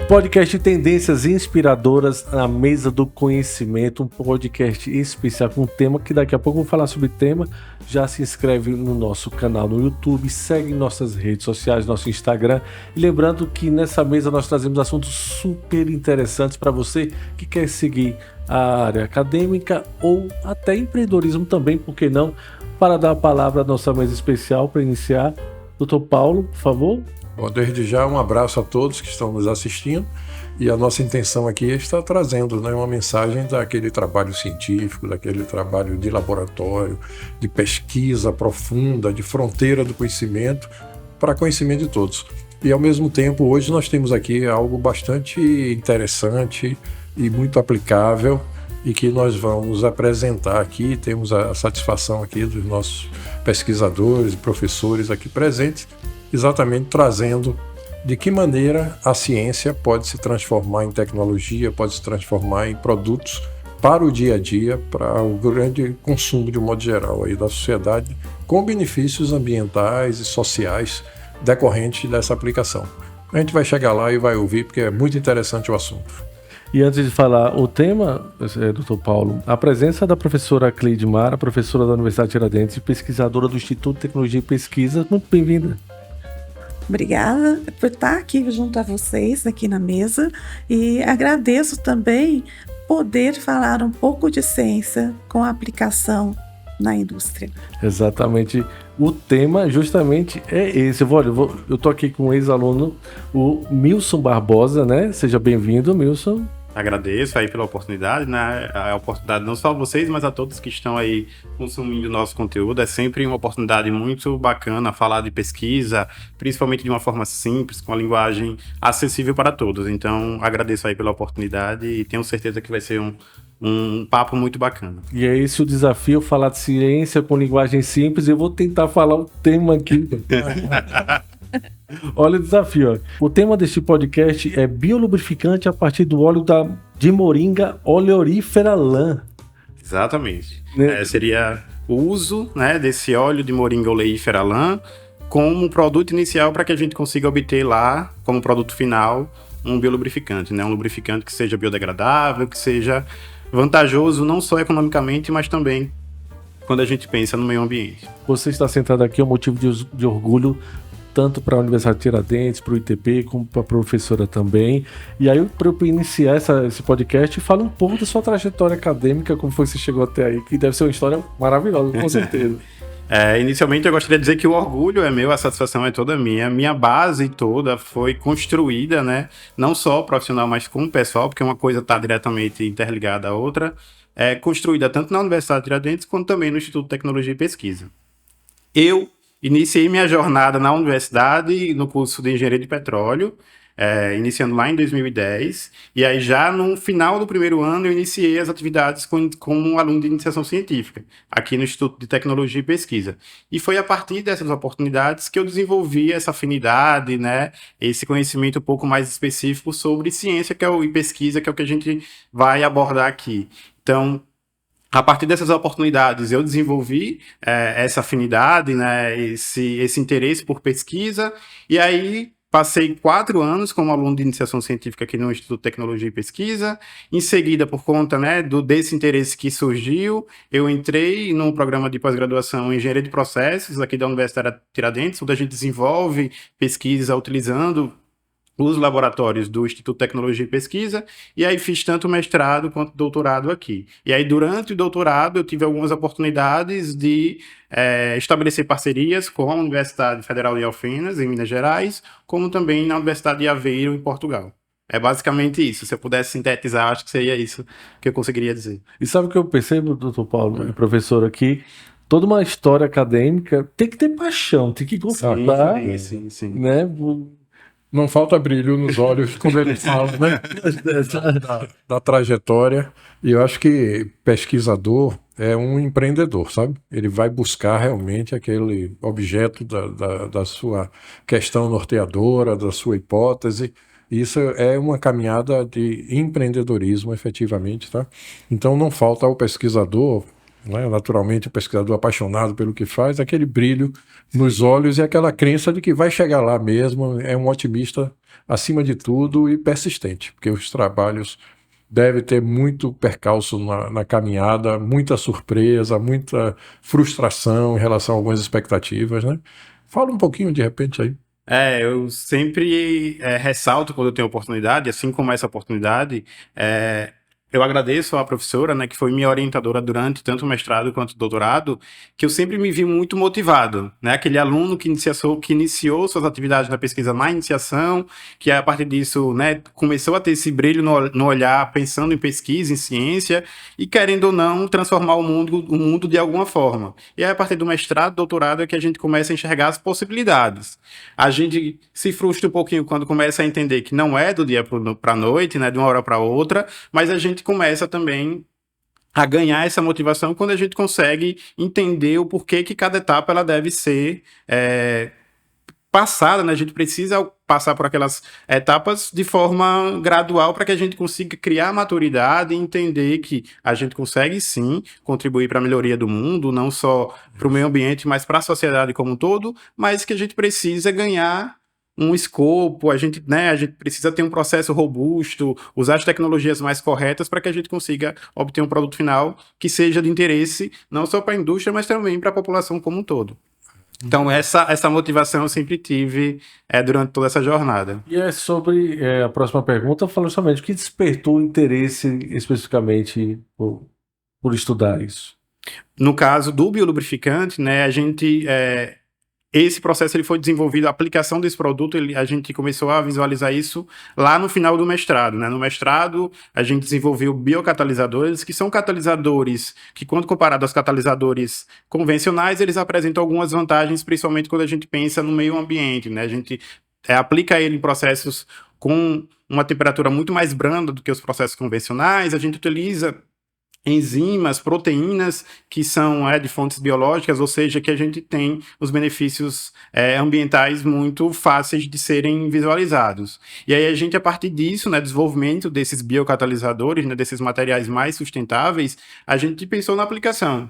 Podcast Tendências Inspiradoras na Mesa do Conhecimento, um podcast especial com um tema que daqui a pouco eu vou falar sobre o tema. Já se inscreve no nosso canal no YouTube, segue nossas redes sociais, nosso Instagram. E lembrando que nessa mesa nós trazemos assuntos super interessantes para você que quer seguir a área acadêmica ou até empreendedorismo também, por que não? Para dar a palavra à nossa mesa especial para iniciar, Dr. Paulo, por favor. Bom, desde já um abraço a todos que estão nos assistindo e a nossa intenção aqui é estar trazendo, né, uma mensagem daquele trabalho científico, daquele trabalho de laboratório, de pesquisa profunda, de fronteira do conhecimento para conhecimento de todos. E ao mesmo tempo hoje nós temos aqui algo bastante interessante e muito aplicável e que nós vamos apresentar aqui. Temos a satisfação aqui dos nossos pesquisadores e professores aqui presentes, exatamente trazendo de que maneira a ciência pode se transformar em tecnologia, pode se transformar em produtos para o dia a dia, para o grande consumo de um modo geral aí da sociedade, com benefícios ambientais e sociais decorrentes dessa aplicação. A gente vai chegar lá e vai ouvir, porque é muito interessante o assunto. E antes de falar o tema, Dr. Paulo, a presença da professora Cleide Mara, professora da Universidade de Tiradentes e pesquisadora do Instituto de Tecnologia e Pesquisa, muito bem-vinda. Obrigada por estar aqui junto a vocês, aqui na mesa, e agradeço também poder falar um pouco de ciência com a aplicação na indústria. Exatamente. O tema justamente é esse. Eu estou aqui com um ex-aluno, o Milson Barbosa, né? Seja bem-vindo, Milson. Agradeço aí pela oportunidade, né? A oportunidade não só a vocês, mas a todos que estão aí consumindo nosso conteúdo. É sempre uma oportunidade muito bacana falar de pesquisa, principalmente de uma forma simples, com a linguagem acessível para todos. Então, agradeço aí pela oportunidade e tenho certeza que vai ser um papo muito bacana. E é esse o desafio, falar de ciência com linguagem simples. Eu vou tentar falar o tema aqui. Olha o desafio. Ó. O tema deste podcast é biolubrificante a partir do óleo de moringa oleorífera lã. Exatamente. Seria o uso, né, desse óleo de moringa oleífera lã como produto inicial para que a gente consiga obter lá, como produto final, um biolubrificante, né? Um lubrificante que seja biodegradável, que seja vantajoso não só economicamente, mas também quando a gente pensa no meio ambiente. Você está sentado aqui é um motivo de orgulho tanto para a Universidade de Tiradentes, para o ITP, como para a professora também. E aí, para eu iniciar esse podcast, fala um pouco da sua trajetória acadêmica, como foi que você chegou até aí, que deve ser uma história maravilhosa, com certeza. Inicialmente eu gostaria de dizer que o orgulho é meu, a satisfação é toda minha. Minha base toda foi construída, né? Não só profissional, mas como pessoal, porque uma coisa está diretamente interligada à outra. É construída tanto na Universidade de Tiradentes, quanto também no Instituto de Tecnologia e Pesquisa. Eu iniciei minha jornada na universidade, no curso de Engenharia de Petróleo, iniciando lá em 2010, e aí já no final do primeiro ano eu iniciei as atividades como um aluno de iniciação científica, aqui no Instituto de Tecnologia e Pesquisa. E foi a partir dessas oportunidades que eu desenvolvi essa afinidade, né, esse conhecimento um pouco mais específico sobre ciência e pesquisa, que é o que a gente vai abordar aqui. Então, a partir dessas oportunidades, eu desenvolvi essa afinidade, né, esse interesse por pesquisa, e aí passei 4 anos como aluno de iniciação científica aqui no Instituto de Tecnologia e Pesquisa. Em seguida, por conta, né, desse interesse que surgiu, eu entrei num programa de pós-graduação em Engenharia de Processos, aqui da Universidade de Tiradentes, onde a gente desenvolve pesquisa utilizando os laboratórios do Instituto de Tecnologia e Pesquisa, e aí fiz tanto mestrado quanto doutorado aqui. E aí, durante o doutorado, eu tive algumas oportunidades de estabelecer parcerias com a Universidade Federal de Alfenas, em Minas Gerais, como também na Universidade de Aveiro, em Portugal. É basicamente isso. Se eu pudesse sintetizar, acho que seria isso que eu conseguiria dizer. E sabe o que eu percebo, doutor Paulo, professor aqui? Toda uma história acadêmica tem que ter paixão, tem que gostar. Sim. Né? Não falta brilho nos olhos quando ele fala, né? da trajetória. E eu acho que pesquisador é um empreendedor, sabe? Ele vai buscar realmente aquele objeto da sua questão norteadora, da sua hipótese. Isso é uma caminhada de empreendedorismo, efetivamente, tá? Então não falta ao pesquisador né? Naturalmente, o pesquisador apaixonado pelo que faz, aquele brilho nos olhos e aquela crença de que vai chegar lá mesmo, é um otimista acima de tudo e persistente, porque os trabalhos devem ter muito percalço na caminhada, muita surpresa, muita frustração em relação a algumas expectativas, né? Fala um pouquinho, de repente, aí. Eu sempre ressalto quando eu tenho oportunidade, assim como essa oportunidade, eu agradeço à professora, né, que foi minha orientadora durante tanto o mestrado quanto o doutorado, que eu sempre me vi muito motivado, né, aquele aluno que iniciou suas atividades na pesquisa na iniciação, que a partir disso, né, começou a ter esse brilho no olhar, pensando em pesquisa, em ciência, e querendo ou não, transformar o mundo de alguma forma. E aí, a partir do mestrado, doutorado, é que a gente começa a enxergar as possibilidades. A gente se frustra um pouquinho quando começa a entender que não é do dia para a noite, né, de uma hora para outra, mas a gente começa também a ganhar essa motivação quando a gente consegue entender o porquê que cada etapa ela deve ser passada, né? A gente precisa passar por aquelas etapas de forma gradual para que a gente consiga criar maturidade e entender que a gente consegue sim contribuir para a melhoria do mundo, não só para o meio ambiente, mas para a sociedade como um todo, mas que a gente precisa ganhar um escopo, a gente precisa ter um processo robusto, usar as tecnologias mais corretas para que a gente consiga obter um produto final que seja de interesse não só para a indústria, mas também para a população como um todo. Então, essa motivação eu sempre tive durante toda essa jornada. E é sobre a próxima pergunta, falando somente o que despertou o interesse especificamente por estudar isso. No caso do biolubrificante, né, a gente... esse processo ele foi desenvolvido, a aplicação desse produto, a gente começou a visualizar isso lá no final do mestrado, né? No mestrado, a gente desenvolveu biocatalisadores, que são catalisadores que, quando comparado aos catalisadores convencionais, eles apresentam algumas vantagens, principalmente quando a gente pensa no meio ambiente, né? A gente aplica ele em processos com uma temperatura muito mais branda do que os processos convencionais, a gente utiliza enzimas, proteínas que são de fontes biológicas, ou seja, que a gente tem os benefícios ambientais muito fáceis de serem visualizados. E aí a gente, a partir disso, né, desenvolvimento desses biocatalisadores, né, desses materiais mais sustentáveis, a gente pensou na aplicação.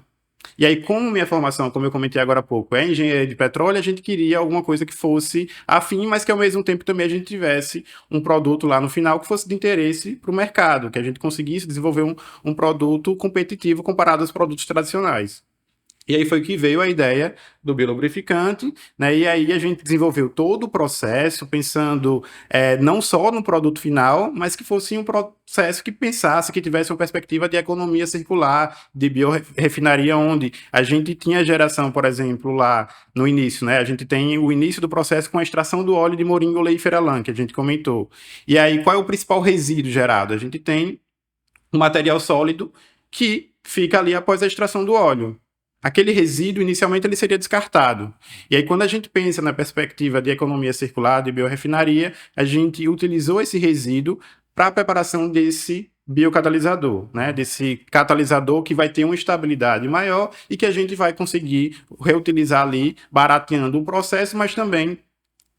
E aí, como minha formação, como eu comentei agora há pouco, é engenharia de petróleo, a gente queria alguma coisa que fosse afim, mas que ao mesmo tempo também a gente tivesse um produto lá no final que fosse de interesse para o mercado, que a gente conseguisse desenvolver um produto competitivo comparado aos produtos tradicionais. E aí foi que veio a ideia do biolubrificante, né? E aí a gente desenvolveu todo o processo, pensando não só no produto final, mas que fosse um processo que pensasse, que tivesse uma perspectiva de economia circular, de biorefinaria, onde a gente tinha geração, por exemplo, lá no início, né? A gente tem o início do processo com a extração do óleo de moringa oleífera lã, que a gente comentou. E aí, qual é o principal resíduo gerado? A gente tem um material sólido que fica ali após a extração do óleo. Aquele resíduo, inicialmente, ele seria descartado. E aí, quando a gente pensa na perspectiva de economia circular, de biorefinaria, a gente utilizou esse resíduo para a preparação desse biocatalisador, né? Desse catalisador que vai ter uma estabilidade maior e que a gente vai conseguir reutilizar ali, barateando o processo, mas também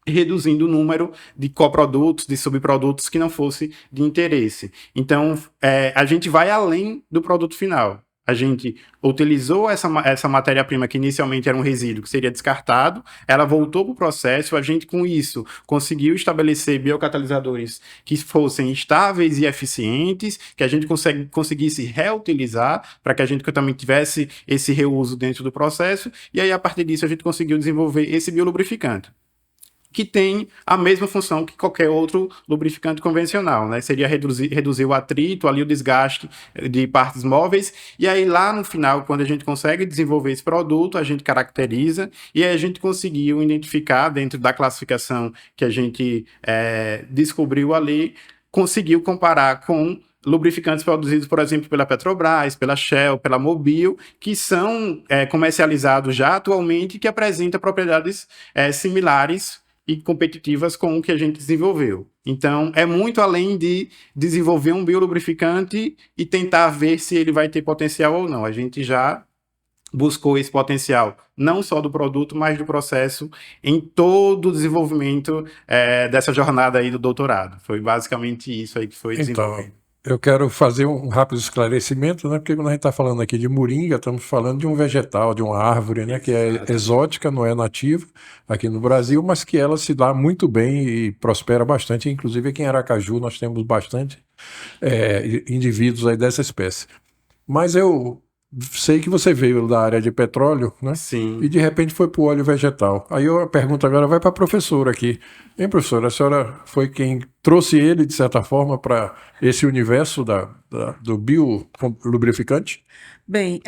reduzindo o número de coprodutos, de subprodutos que não fosse de interesse. Então, a gente vai além do produto final. A gente utilizou essa matéria-prima que inicialmente era um resíduo que seria descartado, ela voltou para o processo, a gente com isso conseguiu estabelecer biocatalisadores que fossem estáveis e eficientes, que a gente conseguisse reutilizar para que a gente também tivesse esse reuso dentro do processo, e aí a partir disso a gente conseguiu desenvolver esse biolubrificante, que tem a mesma função que qualquer outro lubrificante convencional, né? Seria reduzir o atrito, ali o desgaste de partes móveis, e aí lá no final, quando a gente consegue desenvolver esse produto, a gente caracteriza, e aí a gente conseguiu identificar, dentro da classificação que a gente descobriu ali, conseguiu comparar com lubrificantes produzidos, por exemplo, pela Petrobras, pela Shell, pela Mobil, que são comercializados já atualmente e que apresentam propriedades similares e competitivas com o que a gente desenvolveu. Então, é muito além de desenvolver um biolubrificante e tentar ver se ele vai ter potencial ou não. A gente já buscou esse potencial, não só do produto, mas do processo em todo o desenvolvimento dessa jornada aí do doutorado. Foi basicamente isso aí que foi desenvolvido. Eu quero fazer um rápido esclarecimento, né? Porque quando a gente está falando aqui de moringa, estamos falando de um vegetal, de uma árvore, né? Que é exótica, não é nativa aqui no Brasil, mas que ela se dá muito bem e prospera bastante. Inclusive aqui em Aracaju nós temos bastante indivíduos aí dessa espécie. Mas eu sei que você veio da área de petróleo, né? Sim. E de repente foi para o óleo vegetal. Aí a pergunta agora vai para a professora aqui. Hein, professora? A senhora foi quem trouxe ele, de certa forma, para esse universo do biolubrificante? Bem,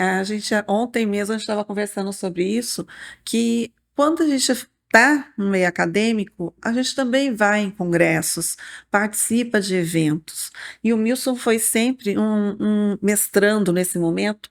ontem mesmo a gente estava conversando sobre isso, que quando a gente está no meio acadêmico, a gente também vai em congressos, participa de eventos. E o Milson foi sempre um mestrando nesse momento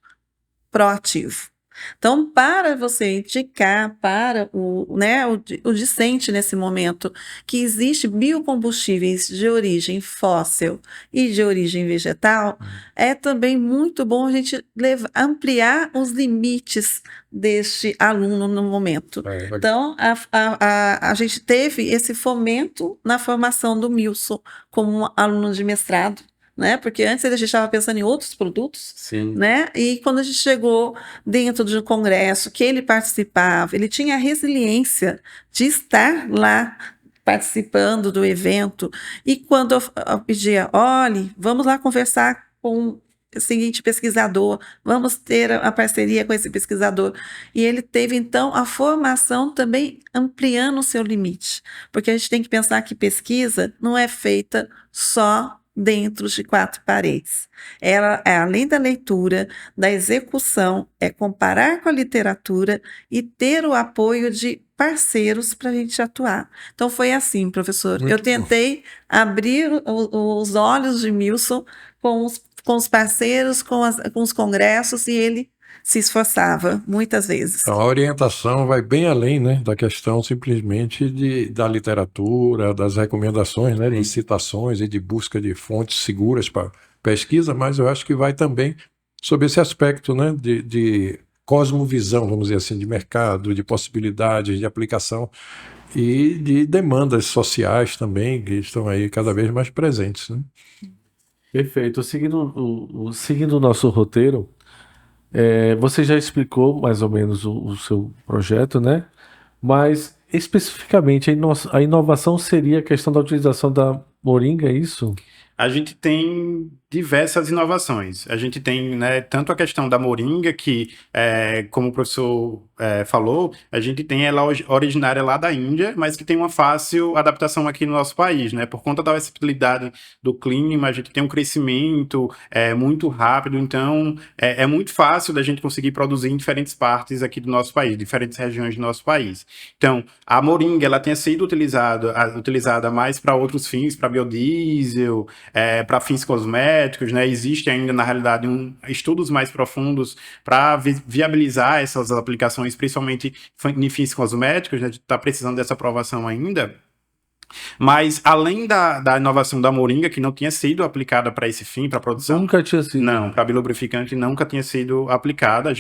proativo. Então, para você indicar para o discente nesse momento que existe biocombustíveis de origem fóssil e de origem vegetal, é também muito bom a gente ampliar os limites deste aluno no momento. Então, a gente teve esse fomento na formação do Milson como aluno de mestrado, né? Porque antes a gente estava pensando em outros produtos, Sim. né? E quando a gente chegou dentro de um congresso que ele participava, ele tinha a resiliência de estar lá participando do evento. E quando eu pedia, olhe, vamos lá conversar com o seguinte pesquisador, vamos ter a parceria com esse pesquisador. E ele teve, então, a formação também ampliando o seu limite. Porque a gente tem que pensar que pesquisa não é feita só dentro de quatro paredes. Ela é além da leitura, da execução, é comparar com a literatura e ter o apoio de parceiros para a gente atuar. Então foi assim, professor. Muito Eu tentei abrir os olhos de Milson com os parceiros, com os congressos, e ele se esforçava muitas vezes. Então, a orientação vai bem além, né, da questão simplesmente da literatura, das recomendações, né, de citações e de busca de fontes seguras para pesquisa, mas eu acho que vai também sobre esse aspecto, né, de cosmovisão, vamos dizer assim, de mercado, de possibilidades de aplicação e de demandas sociais também, que estão aí cada vez mais presentes, né? Perfeito. Seguindo o nosso roteiro, você já explicou mais ou menos o seu projeto, né? Mas especificamente a inovação seria a questão da utilização da moringa, é isso? A gente tem diversas inovações. A gente tem, né, tanto a questão da moringa, que, como o professor falou, a gente tem ela originária lá da Índia, mas que tem uma fácil adaptação aqui no nosso país, né? Por conta da versatilidade do clima, a gente tem um crescimento muito rápido, então é muito fácil da gente conseguir produzir em diferentes partes aqui do nosso país, diferentes regiões do nosso país. Então, a moringa, ela tem sido utilizada mais para outros fins, para biodiesel, para fins cosméticos, né? Existe ainda, na realidade, estudos mais profundos para viabilizar essas aplicações, principalmente em fins cosméticos, né? A gente está precisando dessa aprovação ainda. Mas, além da inovação da moringa, que não tinha sido aplicada para esse fim, para produção... Nunca tinha sido. Não, para biolubrificante nunca tinha sido aplicada.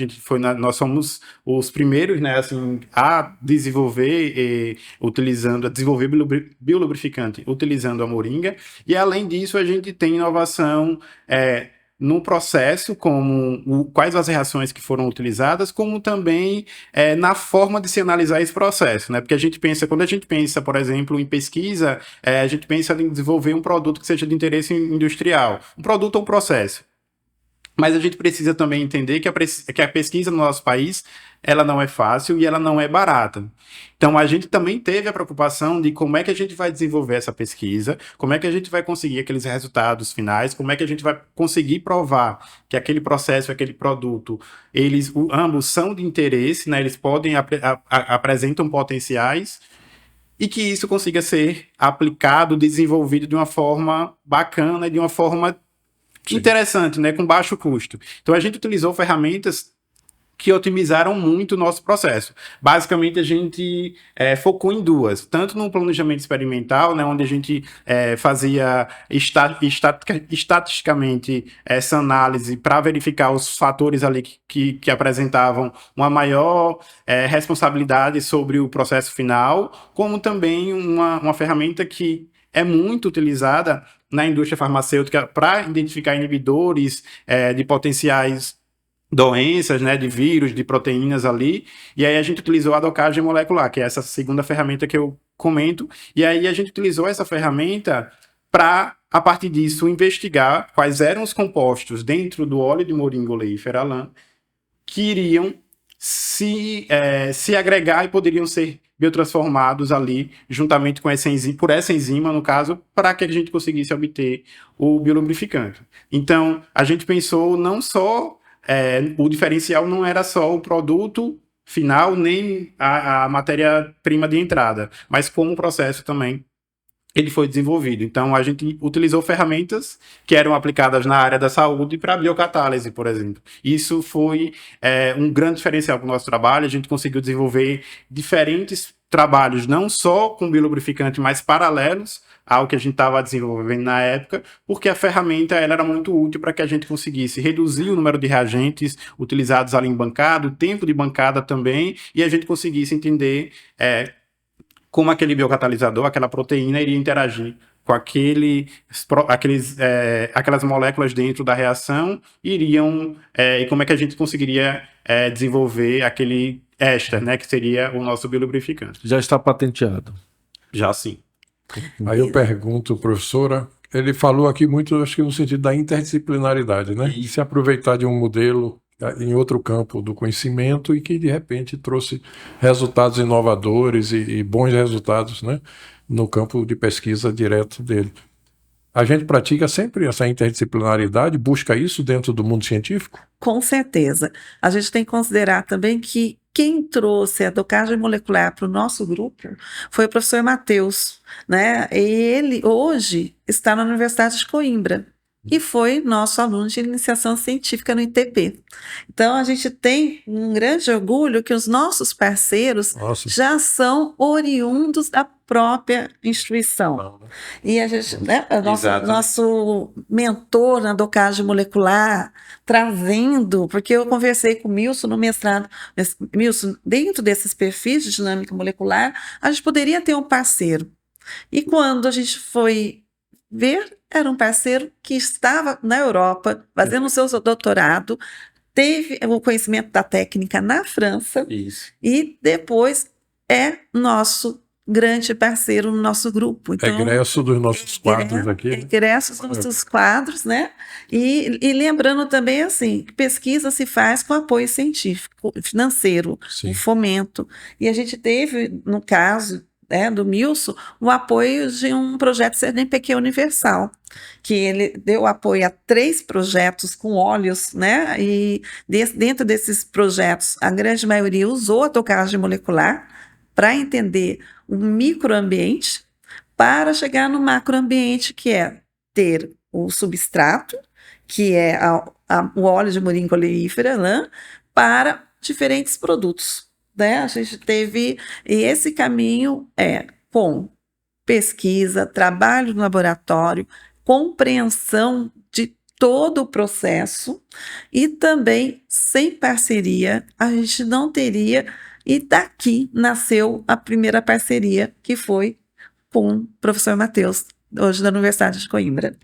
Nós somos os primeiros, né, assim, a desenvolver biolubrificante utilizando a moringa. E, além disso, a gente tem inovação no processo, quais as reações que foram utilizadas, como também na forma de se analisar esse processo, né? Porque quando a gente pensa, por exemplo, em pesquisa, a gente pensa em desenvolver um produto que seja de interesse industrial, um produto ou um processo. Mas a gente precisa também entender que a pesquisa no nosso país, ela não é fácil e ela não é barata. Então, a gente também teve a preocupação de como é que a gente vai desenvolver essa pesquisa, como é que a gente vai conseguir aqueles resultados finais, como é que a gente vai conseguir provar que aquele processo, aquele produto, ambos são de interesse, né? Eles apresentam potenciais, e que isso consiga ser aplicado, desenvolvido de uma forma bacana e de uma forma interessante, né, com baixo custo. Então, a gente utilizou ferramentas que otimizaram muito o nosso processo. Basicamente, a gente focou em duas, tanto no planejamento experimental, né, onde a gente fazia estatisticamente essa análise para verificar os fatores ali que apresentavam uma maior responsabilidade sobre o processo final, como também uma ferramenta que é muito utilizada na indústria farmacêutica para identificar inibidores de potenciais doenças, né, de vírus, de proteínas ali, e aí a gente utilizou a docagem molecular, que é essa segunda ferramenta que eu comento, e aí a gente utilizou essa ferramenta para, a partir disso, investigar quais eram os compostos dentro do óleo de moringa oleífera lã que iriam se agregar e poderiam ser biotransformados ali, juntamente com essa enzima, por essa enzima, no caso, para que a gente conseguisse obter o biolubrificante. Então, a gente pensou não só, o diferencial não era só o produto final, nem a matéria-prima de entrada, mas como o processo também ele foi desenvolvido. Então, a gente utilizou ferramentas que eram aplicadas na área da saúde para biocatálise, por exemplo. Isso foi um grande diferencial para o nosso trabalho. A gente conseguiu desenvolver diferentes trabalhos, não só com biolubrificante, mas paralelos ao que a gente estava desenvolvendo na época, porque a ferramenta ela era muito útil para que a gente conseguisse reduzir o número de reagentes utilizados ali em bancada, o tempo de bancada também, e a gente conseguisse entender como aquele biocatalisador, aquela proteína iria interagir com aquelas moléculas dentro da reação iriam, e como é que a gente conseguiria desenvolver aquele éster, né, que seria o nosso biolubrificante. Já está patenteado. Já sim. Aí eu pergunto, professora, ele falou aqui muito, acho que no sentido da interdisciplinaridade, né? De se aproveitar de um modelo em outro campo do conhecimento e que, de repente, trouxe resultados inovadores e bons resultados, né, no campo de pesquisa direto dele. A gente pratica sempre essa interdisciplinaridade, busca isso dentro do mundo científico? Com certeza. A gente tem que considerar também que quem trouxe a docagem molecular para o nosso grupo foi o professor Matheus, né? E ele hoje está na Universidade de Coimbra e foi nosso aluno de iniciação científica no ITP. Então, a gente tem um grande orgulho que os nossos parceiros já são oriundos da própria instituição. E a gente, né, nosso mentor na docagem molecular, trazendo, porque eu conversei com o Milson no mestrado, Milson, dentro desses perfis de dinâmica molecular, a gente poderia ter um parceiro. E quando a gente foi ver, era um parceiro que estava na Europa, fazendo o seu doutorado, teve o conhecimento da técnica na França. Isso. E depois é nosso grande parceiro no nosso grupo. Então, egresso dos nossos quadros aqui. Egresso dos nossos quadros, né? E lembrando também, assim, que pesquisa se faz com apoio científico, financeiro, com fomento. E a gente teve, no caso do Milson, o apoio de um projeto CNPq Universal, que ele deu apoio a 3 projetos com óleos, né? E dentro desses projetos, a grande maioria usou a docagem molecular para entender o microambiente, para chegar no macroambiente, que é ter o substrato, que é o óleo de moringa oleífera, lã, para diferentes produtos. Né? A gente teve, e esse caminho com pesquisa, trabalho no laboratório, compreensão de todo o processo e também sem parceria a gente não teria, e daqui nasceu a primeira parceria que foi com o professor Matheus, hoje da Universidade de Coimbra.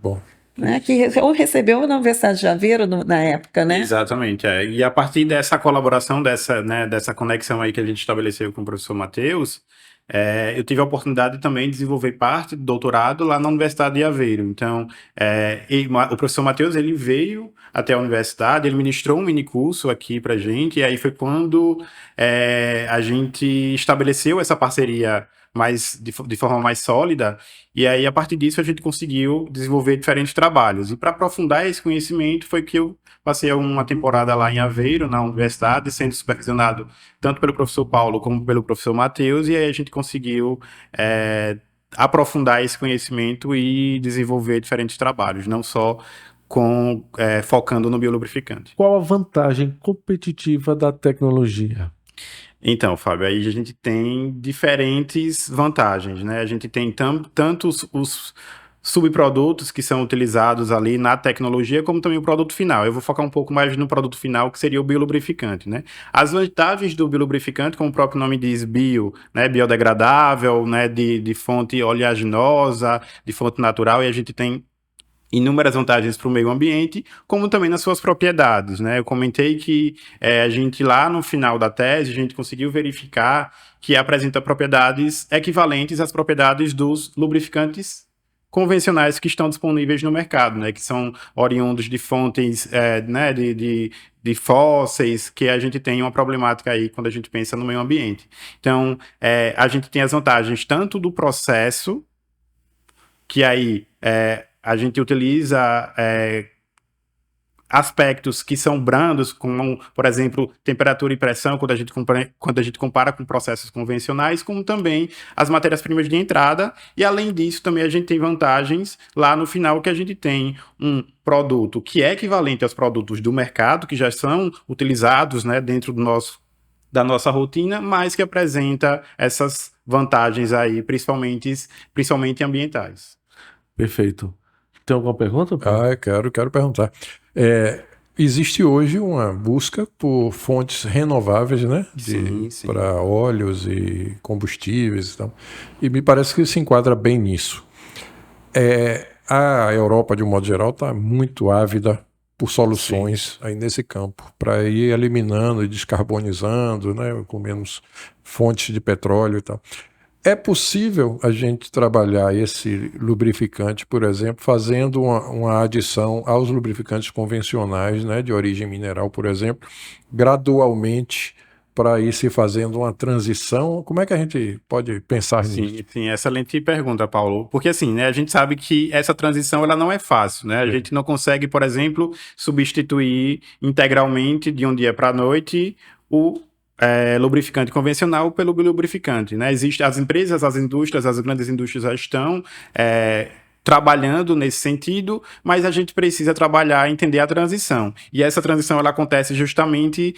Bom. Né, que recebeu na Universidade de Aveiro na época, né? Exatamente, E a partir dessa colaboração, dessa conexão aí que a gente estabeleceu com o professor Matheus, eu tive a oportunidade também de desenvolver parte do doutorado lá na Universidade de Aveiro. Então, o professor Matheus, ele veio até a universidade, ele ministrou um minicurso aqui pra gente, e aí foi quando a gente estabeleceu essa parceria de forma mais sólida, e aí a partir disso a gente conseguiu desenvolver diferentes trabalhos. E para aprofundar esse conhecimento foi que eu passei uma temporada lá em Aveiro, na universidade, sendo supervisionado tanto pelo professor Paulo como pelo professor Matheus, e aí a gente conseguiu aprofundar esse conhecimento e desenvolver diferentes trabalhos, não só focando no biolubrificante. Qual a vantagem competitiva da tecnologia? Então, Fábio, aí a gente tem diferentes vantagens, né? A gente tem tanto os subprodutos que são utilizados ali na tecnologia, como também o produto final. Eu vou focar um pouco mais no produto final, que seria o biolubrificante, né? As vantagens do biolubrificante, como o próprio nome diz, bio, né? Biodegradável, né? De fonte oleaginosa, de fonte natural, e a gente tem inúmeras vantagens para o meio ambiente, como também nas suas propriedades, né? Eu comentei que a gente lá no final da tese, a gente conseguiu verificar que apresenta propriedades equivalentes às propriedades dos lubrificantes convencionais que estão disponíveis no mercado, né? Que são oriundos de fontes, né? De fósseis, que a gente tem uma problemática aí quando a gente pensa no meio ambiente. Então, a gente tem as vantagens tanto do processo, que aí a gente utiliza aspectos que são brandos, como, por exemplo, temperatura e pressão, quando a gente compara com processos convencionais, como também as matérias-primas de entrada. E, além disso, também a gente tem vantagens lá no final, que a gente tem um produto que é equivalente aos produtos do mercado, que já são utilizados, né, dentro da nossa rotina, mas que apresenta essas vantagens aí, principalmente ambientais. Perfeito. Tem alguma pergunta? Eu quero perguntar. Existe hoje uma busca por fontes renováveis, né? Sim. Para óleos e combustíveis e tal. E me parece que se enquadra bem nisso. A Europa, de um modo geral, está muito ávida por soluções aí nesse campo, para ir eliminando e descarbonizando, né? Com menos fontes de petróleo e tal. É possível a gente trabalhar esse lubrificante, por exemplo, fazendo uma adição aos lubrificantes convencionais, né, de origem mineral, por exemplo, gradualmente, para ir se fazendo uma transição? Como é que a gente pode pensar nisso? Sim, excelente pergunta, Paulo. Porque assim, né, a gente sabe que essa transição ela não é fácil, né? A gente não consegue, por exemplo, substituir integralmente de um dia para a noite o lubrificante convencional pelo lubrificante, né? Existem as empresas, as indústrias, as grandes indústrias já estão trabalhando nesse sentido, mas a gente precisa trabalhar e entender a transição. E essa transição ela acontece justamente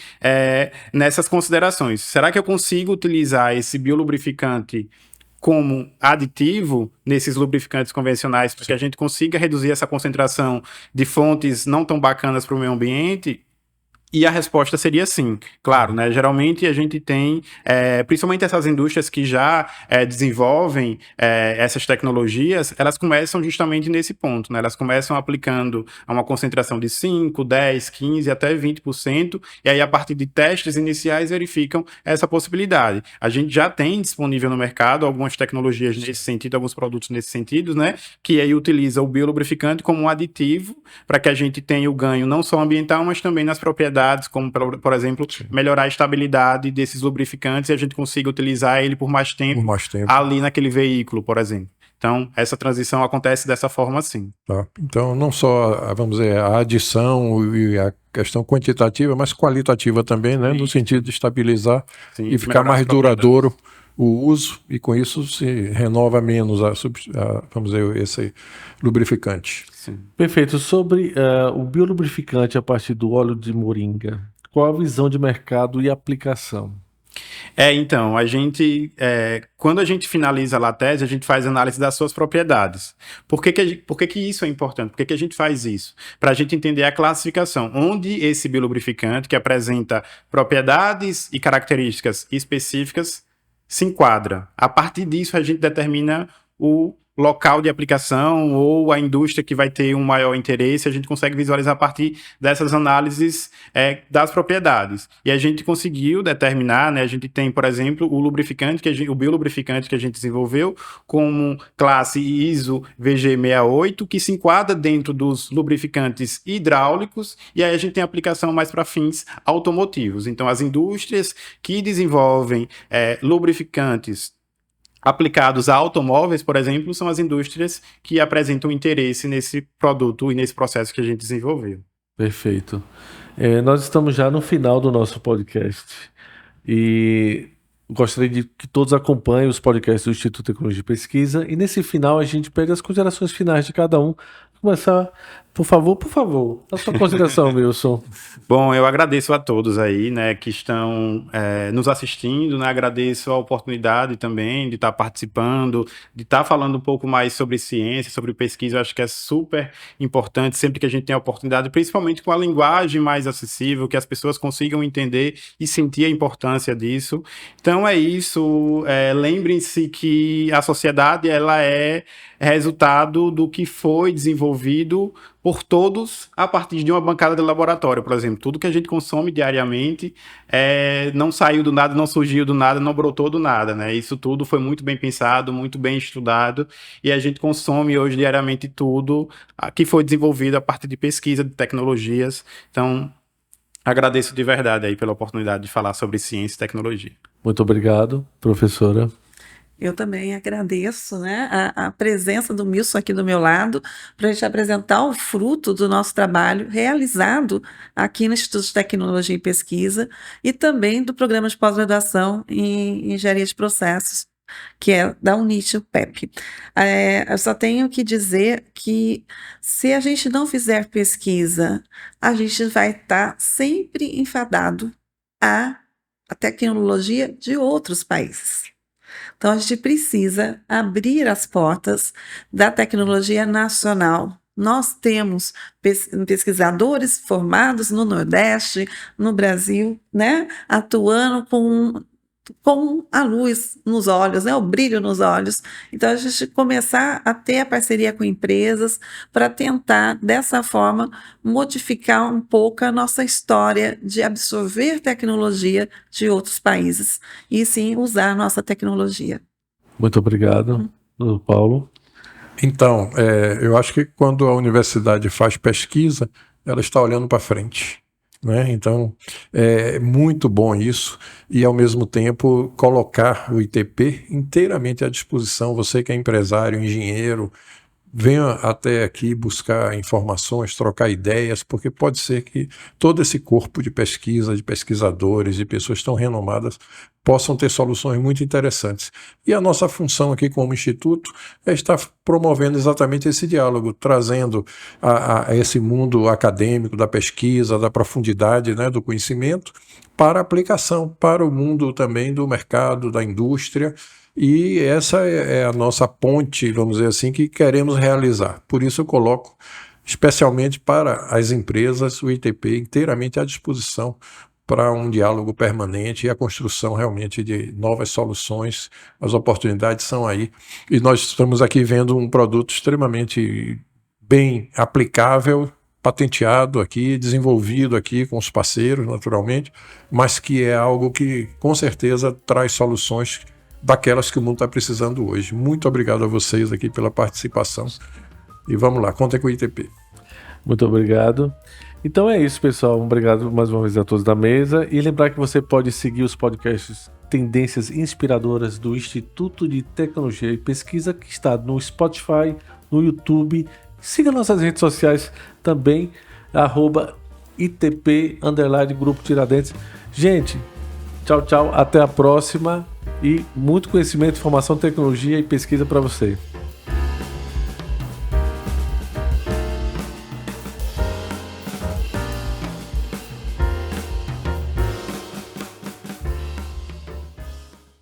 nessas considerações. Será que eu consigo utilizar esse biolubrificante como aditivo nesses lubrificantes convencionais para que a gente consiga reduzir essa concentração de fontes não tão bacanas para o meio ambiente? E a resposta seria sim, claro, né? Geralmente a gente tem, principalmente essas indústrias que já desenvolvem essas tecnologias, elas começam justamente nesse ponto, né? Elas começam aplicando a uma concentração de 5, 10, 15, até 20%, e aí a partir de testes iniciais verificam essa possibilidade. A gente já tem disponível no mercado algumas tecnologias nesse sentido, alguns produtos nesse sentido, né? Que aí utiliza o biolubrificante como um aditivo para que a gente tenha o ganho não só ambiental, mas também nas propriedades, como, por exemplo, melhorar a estabilidade desses lubrificantes e a gente consiga utilizar ele por mais tempo ali naquele veículo, por exemplo. Então, essa transição acontece dessa forma, sim. Tá. Então, não só, vamos dizer, a adição e a questão quantitativa, mas qualitativa também, né? No sentido de estabilizar e ficar mais duradouro o uso, e com isso se renova menos vamos dizer, esse lubrificante. Sim. Perfeito. Sobre o biolubrificante a partir do óleo de moringa, qual a visão de mercado e aplicação? Então, a gente, quando a gente finaliza lá a tese, a gente faz análise das suas propriedades. Por que isso é importante? Por que a gente faz isso? Para a gente entender a classificação, onde esse biolubrificante, que apresenta propriedades e características específicas, se enquadra. A partir disso, a gente determina o local de aplicação ou a indústria que vai ter um maior interesse, a gente consegue visualizar a partir dessas análises das propriedades. E a gente conseguiu determinar, né, a gente tem, por exemplo, o biolubrificante que a gente desenvolveu como classe ISO VG68, que se enquadra dentro dos lubrificantes hidráulicos, e aí a gente tem aplicação mais para fins automotivos. Então, as indústrias que desenvolvem lubrificantes aplicados a automóveis, por exemplo, são as indústrias que apresentam interesse nesse produto e nesse processo que a gente desenvolveu. Perfeito. Nós estamos já no final do nosso podcast e gostaria de que todos acompanhem os podcasts do Instituto de Tecnologia e Pesquisa, e nesse final a gente pega as considerações finais de cada um, começar, por favor, a sua consideração, Wilson. Bom, eu agradeço a todos aí, né, que estão nos assistindo, né, agradeço a oportunidade também de estar participando, de estar falando um pouco mais sobre ciência, sobre pesquisa. Eu acho que é super importante sempre que a gente tem a oportunidade, principalmente com a linguagem mais acessível, que as pessoas consigam entender e sentir a importância disso. Então é isso, lembrem-se que a sociedade, ela é resultado do que foi desenvolvido por todos a partir de uma bancada de laboratório, por exemplo. Tudo que a gente consome diariamente não saiu do nada, não surgiu do nada, não brotou do nada, né? Isso tudo foi muito bem pensado, muito bem estudado, e a gente consome hoje diariamente tudo que foi desenvolvido a partir de pesquisa, de tecnologias. Então, agradeço de verdade aí pela oportunidade de falar sobre ciência e tecnologia. Muito obrigado, professora. Eu também agradeço, né, a presença do Wilson aqui do meu lado, para a gente apresentar o fruto do nosso trabalho realizado aqui no Instituto de Tecnologia e Pesquisa e também do programa de pós-graduação em Engenharia de Processos, que é da UNIT, o PEP. Eu só tenho que dizer que se a gente não fizer pesquisa, a gente vai estar sempre enfadado à tecnologia de outros países. Então, a gente precisa abrir as portas da tecnologia nacional. Nós temos pesquisadores formados no Nordeste, no Brasil, né, atuando com a luz nos olhos, né, o brilho nos olhos. Então, a gente começar a ter a parceria com empresas para tentar, dessa forma, modificar um pouco a nossa história de absorver tecnologia de outros países e, sim, usar a nossa tecnologia. Muito obrigado, Paulo. Então, eu acho que quando a universidade faz pesquisa, ela está olhando para frente. Né? Então, é muito bom isso e, ao mesmo tempo, colocar o ITP inteiramente à disposição. Você que é empresário, engenheiro, venha até aqui buscar informações, trocar ideias, porque pode ser que todo esse corpo de pesquisa, de pesquisadores, de pessoas tão renomadas, possam ter soluções muito interessantes. E a nossa função aqui como Instituto é estar promovendo exatamente esse diálogo, trazendo a esse mundo acadêmico, da pesquisa, da profundidade, né, do conhecimento, para aplicação, para o mundo também do mercado, da indústria. E essa é a nossa ponte, vamos dizer assim, que queremos realizar. Por isso eu coloco, especialmente para as empresas, o ITP inteiramente à disposição para um diálogo permanente e a construção realmente de novas soluções. As oportunidades são aí. E nós estamos aqui vendo um produto extremamente bem aplicável, patenteado aqui, desenvolvido aqui com os parceiros, naturalmente, mas que é algo que, com certeza, traz soluções daquelas que o mundo está precisando hoje. Muito obrigado a vocês aqui pela participação. E vamos lá, contem com o ITP. Muito obrigado. Então é isso, pessoal. Obrigado mais uma vez a todos da mesa. E lembrar que você pode seguir os podcasts Tendências Inspiradoras do Instituto de Tecnologia e Pesquisa, que está no Spotify, no YouTube. Siga nossas redes sociais também, @ITP_Grupo Tiradentes. Gente, tchau, até a próxima. E muito conhecimento, informação, tecnologia e pesquisa para você.